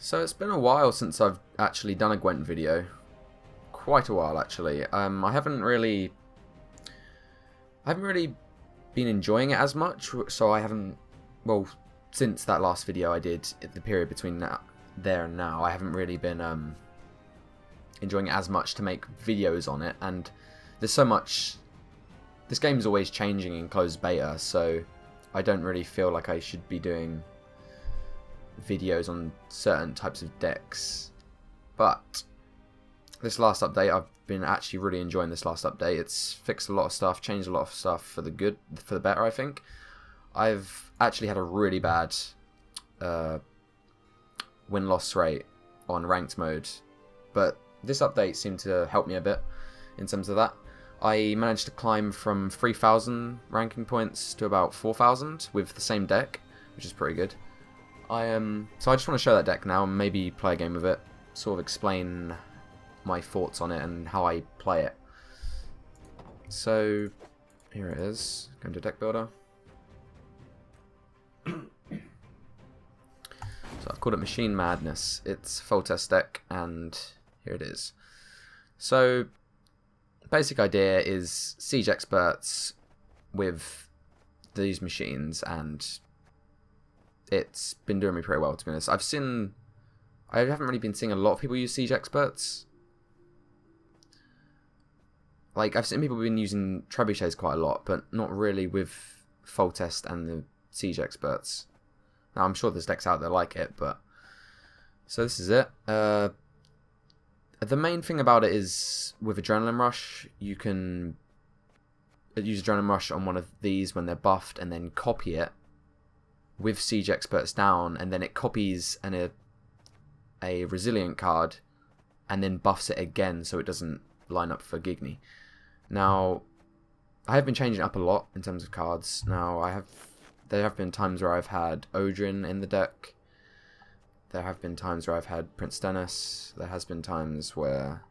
So it's been a while since I've actually done a Gwent video. Quite a while actually. I haven't really been enjoying it as much, so I haven't, well, since that last video I did, the period between there and now, I haven't really been enjoying it as much to make videos on it, and there's so much, this game's always changing in closed beta, so I don't really feel like I should be doing videos on certain types of decks. But this last update, I've been actually really enjoying this last update. It's fixed a lot of stuff, changed a lot of stuff for the good, for the better, I think. I've actually had a really bad win-loss rate on ranked mode, but this update seemed to help me a bit in terms of that. I managed to climb from 3,000 ranking points to about 4,000 with the same deck, which is pretty good. So I just want to show that deck now and maybe play a game with it, sort of explain my thoughts on it and how I play it. So here it is, going to deck builder. So I've called it Machine Madness. It's a Foltest deck, and here it is. So basic idea is siege experts with these machines, and it's been doing me pretty well, to be honest. I haven't really been seeing a lot of people use siege experts. Like, I've seen people been using trebuchets quite a lot, but not really with Foltest and the siege experts. Now, I'm sure there's decks out there like it, but so this is it. The main thing about it is with Adrenaline Rush, you can use Adrenaline Rush on one of these when they're buffed and then copy it with siege experts down, and then it copies a resilient card and then buffs it again so it doesn't line up for Gigny. Now, I have been changing it up a lot in terms of cards. Now, there have been times where I've had Odrin in the deck. There have been times where I've had Prince Dennis. There has been times where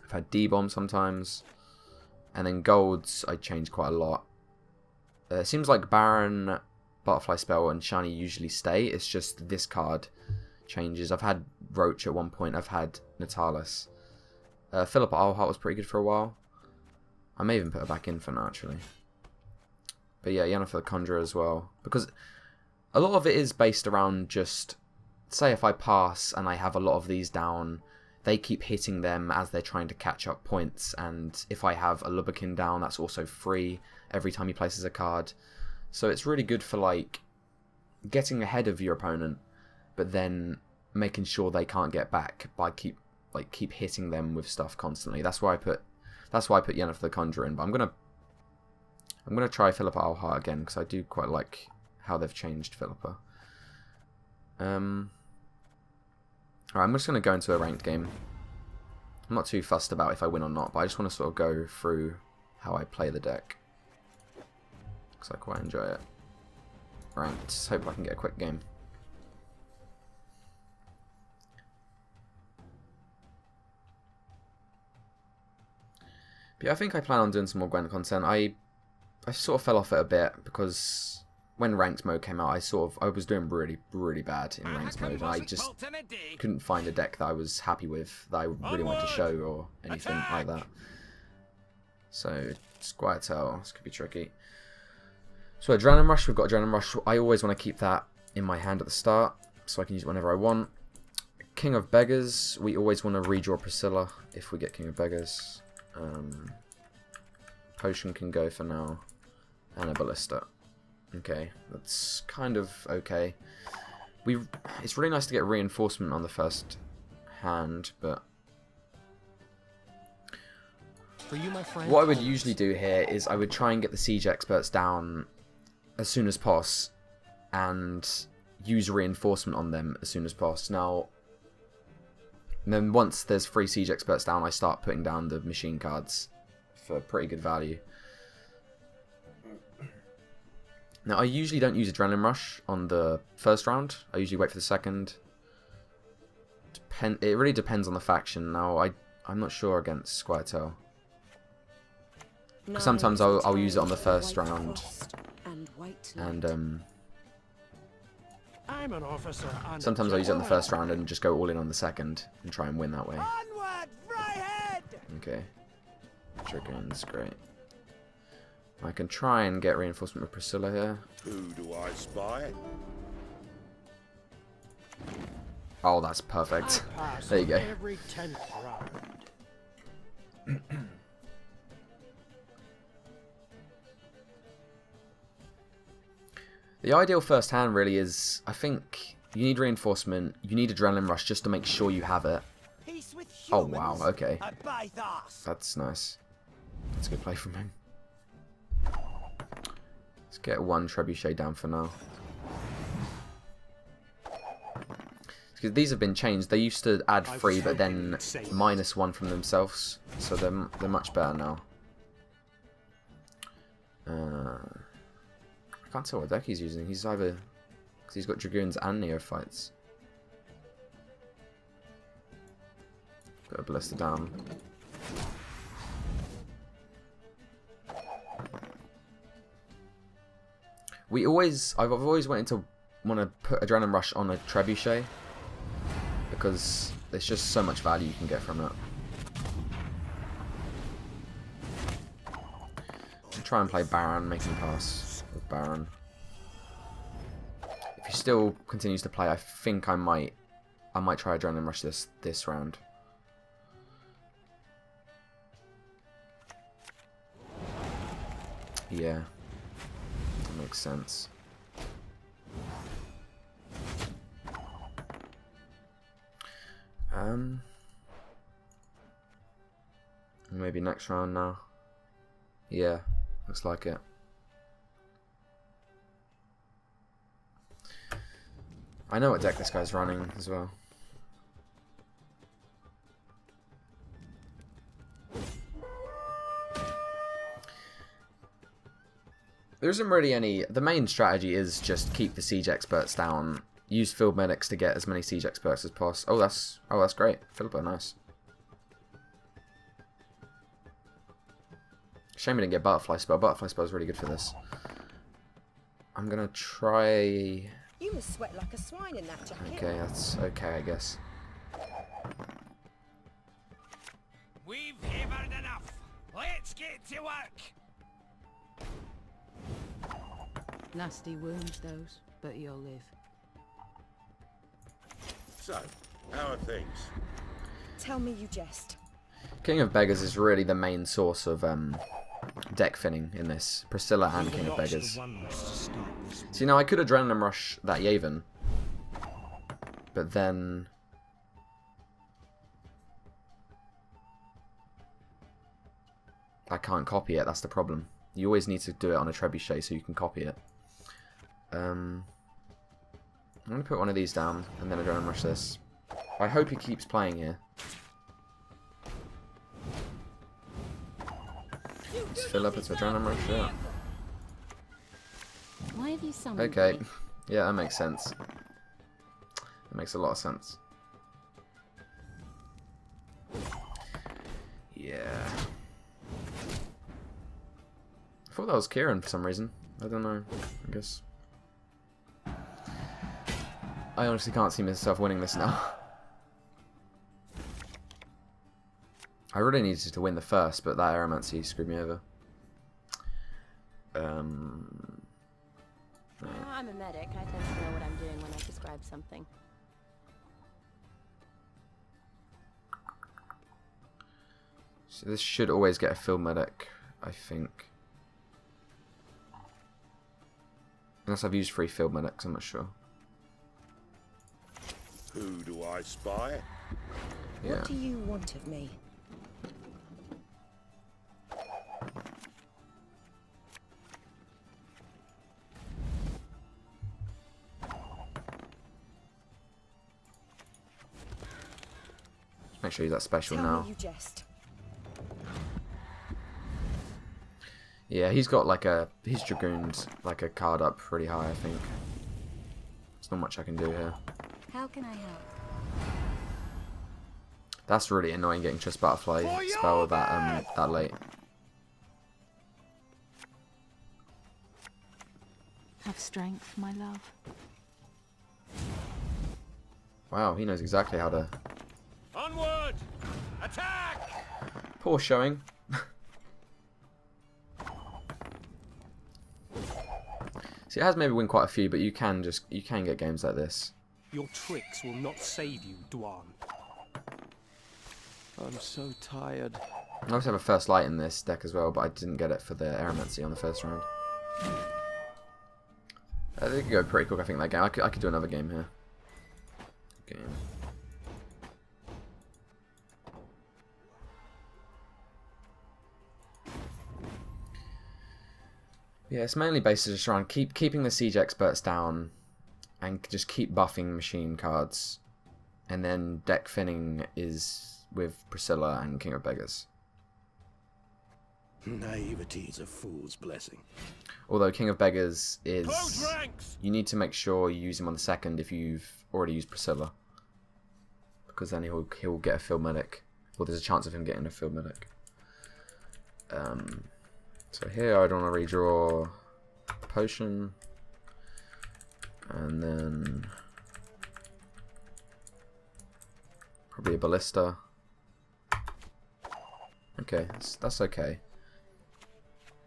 I've had D-Bomb sometimes. And then golds, I change quite a lot. It seems like Baron, Butterfly Spell, and Shiny usually stay. It's just this card changes. I've had Roach at one point. I've had Natalis. Philippa Eilhart was pretty good for a while. I may even put her back in for now, actually. But yeah, Yennefer the Conjurer as well. Because a lot of it is based around just, say if I pass and I have a lot of these down, they keep hitting them as they're trying to catch up points. And if I have a Lubberkin down, that's also free every time he places a card. So it's really good for, like, getting ahead of your opponent, but then making sure they can't get back by keep hitting them with stuff constantly. That's why I put Yennefer the Conjurer in. But I'm gonna try Philippa Eilhart again because I do quite like how they've changed Philippa. Alright, I'm just gonna go into a ranked game. I'm not too fussed about if I win or not, but I just want to sort of go through how I play the deck because I quite enjoy it. Ranked. Hope I can get a quick game. But yeah, I think I plan on doing some more Gwent content. I sort of fell off it a bit because when ranked mode came out, I was doing really bad in ranked mode, and I just couldn't find a deck that I was happy with, that I really wanted to show or anything like that. So Squirtle, this could be tricky. So Adrenaline Rush, we've got Adrenaline Rush. I always want to keep that in my hand at the start, so I can use it whenever I want. King of Beggars, we always want to redraw Priscilla if we get King of Beggars. Potion can go for now, and a Ballista. Okay, that's kind of okay. It's really nice to get reinforcement on the first hand, but for you, my friend, what I would usually do here is I would try and get the siege experts down as soon as possible, and use reinforcement on them as soon as possible. Now, and then once there's 3 siege experts down, I start putting down the machine cards for pretty good value. Now, I usually don't use Adrenaline Rush on the first round. I usually wait for the second. It really depends on the faction. Now, I'm not sure against Squirtle. Sometimes I'll use it on the first round, and I'm an officer. Sometimes I use it in the first round and just go all in on the second and try and win that way. Onward, Fryhead! Okay. Dragoon's great. I can try and get reinforcement with Priscilla here. Who do I spy? Oh, that's perfect. There you go. Every 10th round. The ideal first hand really is, I think, you need reinforcement, you need adrenaline rush just to make sure you have it. Oh wow, okay. That's nice. That's a good play from him. Let's get one trebuchet down for now. Because these have been changed. They used to add 3 but then -1 from themselves. So they're much better now. I can't tell what deck he's using. He's either... because he's got Dragoons and Neophytes. Put a Ballista down. I've always wanted to want to put Adrenaline Rush on a Trebuchet because there's just so much value you can get from it. I'll try and play Baron, make him pass with Baron. If he still continues to play, I think I might try Adrenaline Rush this round. Yeah, that makes sense. Maybe next round now. Yeah, looks like it. I know what deck this guy's running as well. There isn't really any... The main strategy is just keep the siege experts down. Use field medics to get as many siege experts as possible. Oh, that's great. Philippa, nice. Shame we didn't get butterfly spell. Butterfly spell is really good for this. I'm gonna try... You must sweat like a swine in that jacket. Okay, that's okay, I guess. We've hammered enough. Let's get to work. Nasty wounds, those, but you'll live. So, how are things? Tell me you jest. King of Beggars is really the main source of deck thinning in this. Priscilla and King of Beggars. See, now I could Adrenaline Rush that Yavin, but then... I can't copy it, that's the problem. You always need to do it on a trebuchet so you can copy it. I'm going to put one of these down and then Adrenaline Rush this. I hope he keeps playing here. Let's fill up its Adrenaline Rush, yeah. Why have you summoned Okay, me? yeah, that makes sense. That makes a lot of sense. Yeah. I thought that was Kieran for some reason. I don't know, I guess. I honestly can't see myself winning this now. I really needed to win the first, but that Aeromancy screwed me over. I'm a medic. I tend to know what I'm doing when I prescribe something. So this should always get a field medic, I think. Unless I've used 3 field medics, I'm not sure. Who do I spy? Yeah. What do you want of me? Make sure he's that special Tell now. me you jest. Yeah, he's got like a... He's Dragooned like a card up pretty high, I think. There's not much I can do here. How can I help? That's really annoying getting Trust Butterfly spell that late. Have strength, my love. Wow, he knows exactly how to... Onward! Attack! Poor showing. See, it has maybe win quite a few, but you can get games like this. Your tricks will not save you, Dwan. I'm so tired. I also have a first light in this deck as well, but I didn't get it for the Aeromancy on the first round. They could go pretty quick, I think, that game. I could do another game here. Game. Yeah, it's mainly based just around keeping the siege experts down and just keep buffing machine cards. And then deck thinning is with Priscilla and King of Beggars. Naivety is a fool's blessing. Although King of Beggars is... Close ranks! You need to make sure you use him on the second if you've already used Priscilla. Because then he'll get a field medic. Well, there's a chance of him getting a field medic. So here I'd want to redraw Potion. And then... probably a Ballista. Okay, that's okay.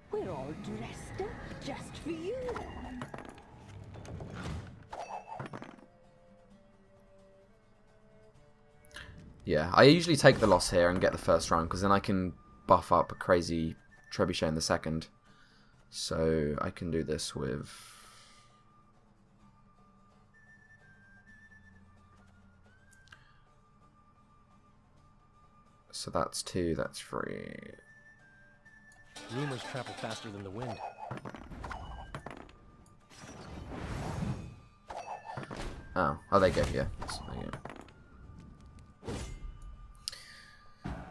We're all dressed up just for you. Yeah, I usually take the loss here and get the first round, because then I can buff up a crazy Trebuchet in the second. So I can do this with... So that's 2, that's 3. Rumors travel faster than the wind. Oh, there you go, yeah. So there you go.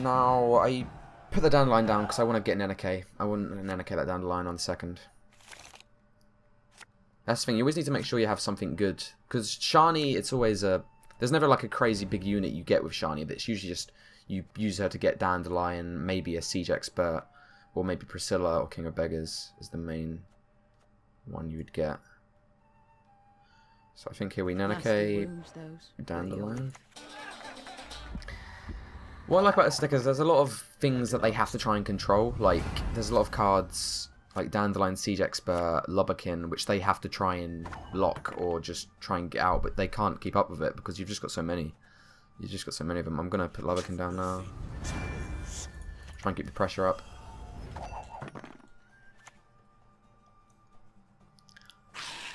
Now, I put the dandelion down because I want to get an NK. I want an NK that dandelion on the second. That's the thing, you always need to make sure you have something good. Because Shani, it's always a... There's never like a crazy big unit you get with Shani. That's usually just... You use her to get Dandelion, maybe a Siege Expert, or maybe Priscilla or King of Beggars is the main one you would get. So I think here we Nanake, Dandelion. What I like about this deck is there's a lot of things that they have to try and control. Like, there's a lot of cards like Dandelion, Siege Expert, Lubberkin, which they have to try and lock or just try and get out, but they can't keep up with it because you've just got so many. You've just got so many of them. I'm going to put Lubberkin down now. Try and keep the pressure up.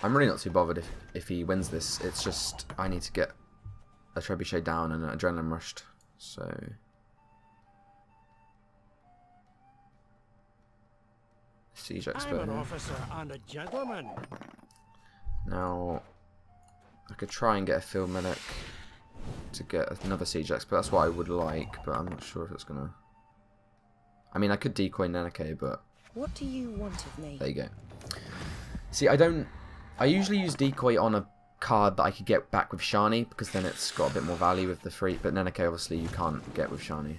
I'm really not too bothered if he wins this. It's just I need to get a Trebuchet down and an Adrenaline rushed. So... Siege Expert. I'm an officer and a gentleman. Now, I could try and get a field medic to get another Siege Expert. That's what I would like, but I'm not sure if it's gonna... I mean, I could decoy Neneke, but... What do you want of me? There you go. See, I usually use decoy on a card that I could get back with Shani, because then it's got a bit more value with the free, but Neneke obviously you can't get with Shani.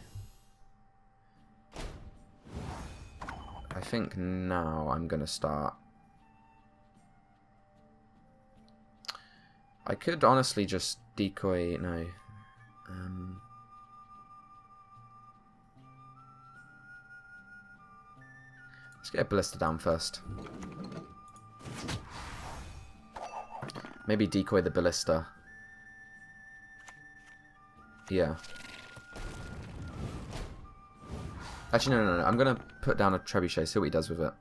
I think now I'm gonna start... I could honestly just decoy... No. Let's get a Ballista down first. Maybe decoy the Ballista. Yeah. Actually, no. I'm going to put down a Trebuchet, see what he does with it.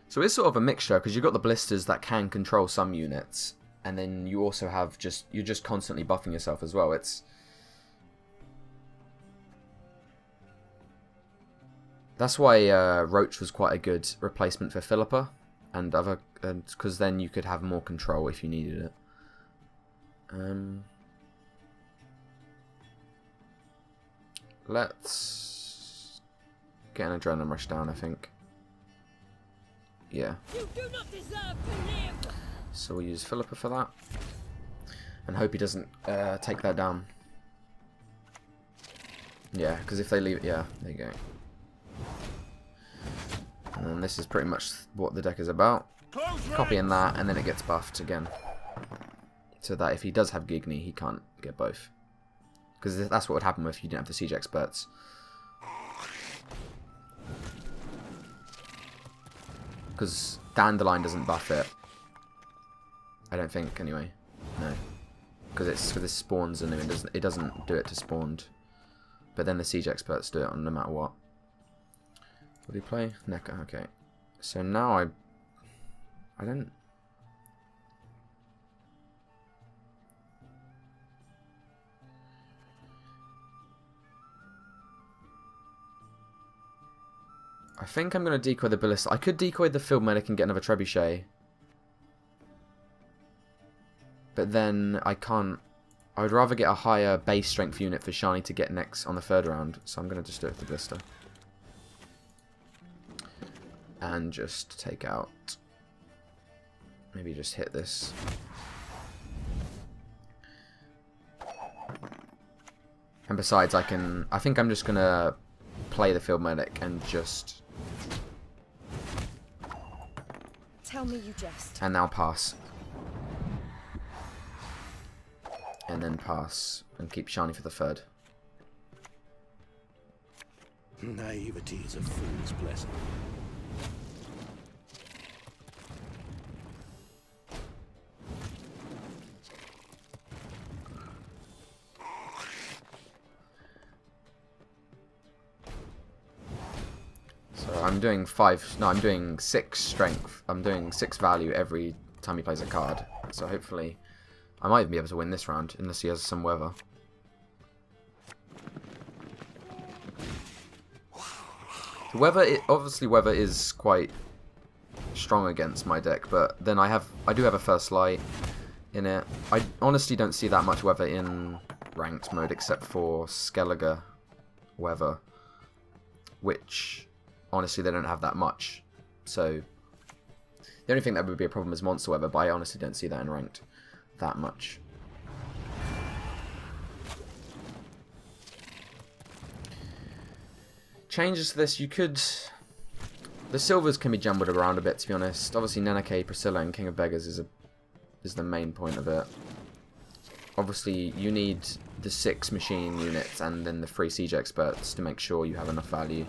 So it's sort of a mixture, because you've got the Blisters that can control some units, and then you also have you're just constantly buffing yourself as well. That's why Roach was quite a good replacement for Philippa, and because then you could have more control if you needed it. Let's get an Adrenaline Rush down, I think. Yeah. You do not deserve to live. So we'll use Philippa for that. And hope he doesn't take that down. Yeah, because if they leave it, yeah, there you go. And then this is pretty much what the deck is about. Copying that, and then it gets buffed again. So that if he does have Gigni, he can't get both. Because that's what would happen if you didn't have the siege experts. Because Dandelion doesn't buff it. I don't think, anyway. No. Because it's for the spawns and it doesn't do it to spawned. But then the siege experts do it on no matter what. What do you play? Neca, okay. So now I don't... I think I'm going to decoy the ballista. I could decoy the field medic and get another trebuchet. But then I can't... I would rather get a higher base strength unit for Shani to get next on the third round. So I'm going to just do it with the ballista. And just take out... Maybe just hit this. And besides, I think I'm just going to play the field medic and just... Tell me you jest. And now pass. And then pass. And keep Shani for the third. Naivety is a fool's blessing. So I'm doing 5... No, I'm doing 6 strength. I'm doing 6 value every time he plays a card. So hopefully... I might even be able to win this round, unless he has some weather. The weather, obviously weather is quite strong against my deck, but then I do have a first light in it. I honestly don't see that much weather in ranked mode, except for Skellige weather, which honestly they don't have that much. So the only thing that would be a problem is monster weather, but I honestly don't see that in ranked that much. Changes to this, you could... The silvers can be jumbled around a bit, to be honest. Obviously Neneke, Priscilla and King of Beggars is the main point of it. Obviously you need the 6 machine units and then the 3 siege experts to make sure you have enough value.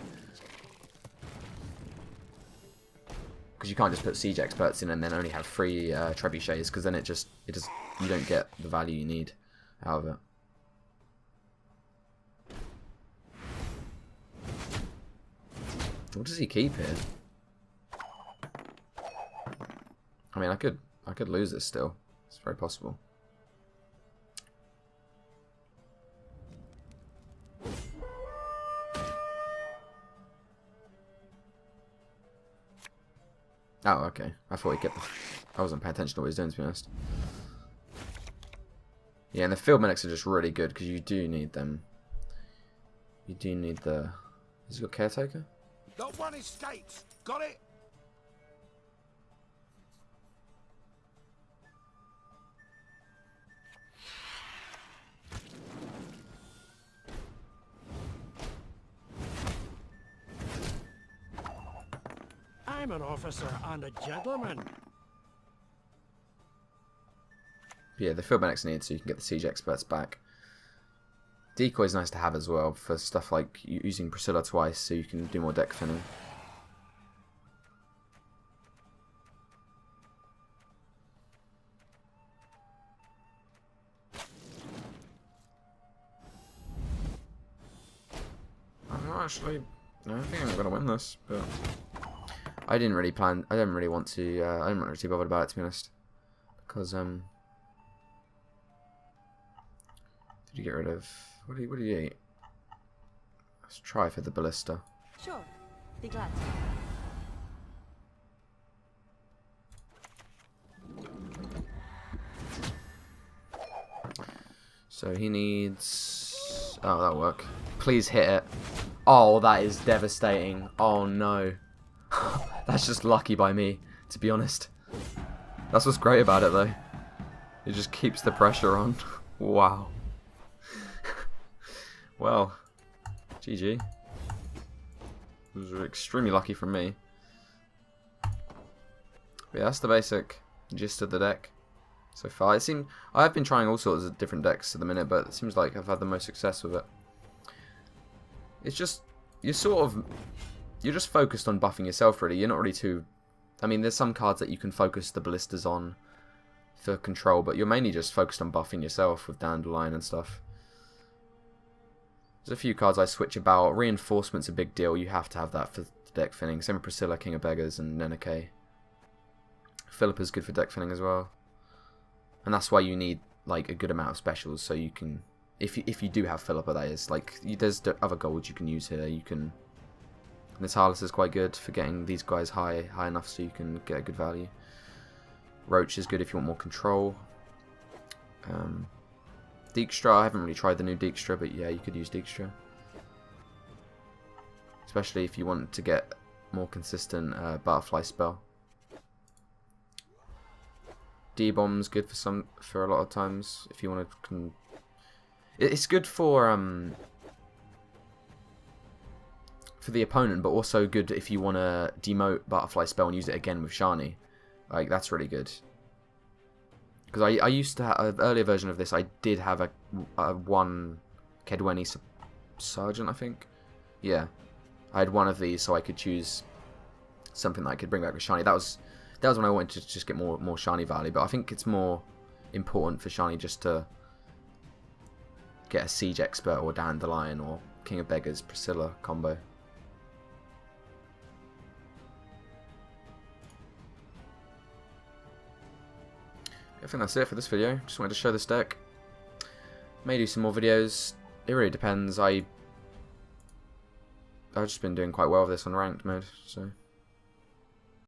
Because you can't just put siege experts in and then only have 3 trebuchets, because then you don't get the value you need out of it. What does he keep here? I mean, I could lose this still. It's very possible. Oh, okay. I thought he'd get the... I wasn't paying attention to what he's doing, to be honest. Yeah, and the field medics are just really good, because you do need them. You do need the... Has he got caretaker? Got one estate. Got it? I'm an officer and a gentleman. Yeah, the field medics need so you can get the siege experts back. Decoy is nice to have as well for stuff like using Priscilla twice so you can do more deck thinning. I'm not actually... No, I think I'm going to win this, but... I didn't really plan... I don't really want to... I'm not really too bothered about it, to be honest. Because, Did you get rid of... What do you eat? Let's try for the ballista. Sure. Be glad to. So he needs... Oh, that'll work. Please hit it. Oh, that is devastating. Oh, no. That's just lucky by me, to be honest. That's what's great about it, though. It just keeps the pressure on. Wow. Well, GG. It was extremely lucky from me. But yeah, that's the basic gist of the deck so far. I have been trying all sorts of different decks at the minute, but it seems like I've had the most success with it. It's just, you're just focused on buffing yourself, really. You're not really too... I mean, there's some cards that you can focus the ballistas on for control, but you're mainly just focused on buffing yourself with Dandelion and stuff. There's a few cards I switch about. Reinforcement's a big deal. You have to have that for deck thinning. Same with Priscilla, King of Beggars, and Neneke. Philippa's good for deck thinning as well. And that's why you need like a good amount of specials, so you can... If you do have Philippa, that is. Like, there's other golds you can use here. You can... Natalis is quite good for getting these guys high enough so you can get a good value. Roach is good if you want more control. Dijkstra, I haven't really tried the new Dijkstra, but yeah, you could use Dijkstra. Especially if you want to get more consistent butterfly spell. D-bomb's good for a lot of times if you want to. It's good for the opponent, but also good if you want to demote butterfly spell and use it again with Shani. Like, that's really good. Because I used to have an earlier version of this. I did have a one Kedweni Sergeant, I think. Yeah, I had one of these, so I could choose something that I could bring back with Shani. That was when I wanted to just get more Shani value. But I think it's more important for Shani just to get a Siege Expert or Dandelion or King of Beggars Priscilla combo. I think that's it for this video. Just wanted to show this deck. May do some more videos. It really depends. I've just been doing quite well with this on ranked mode, so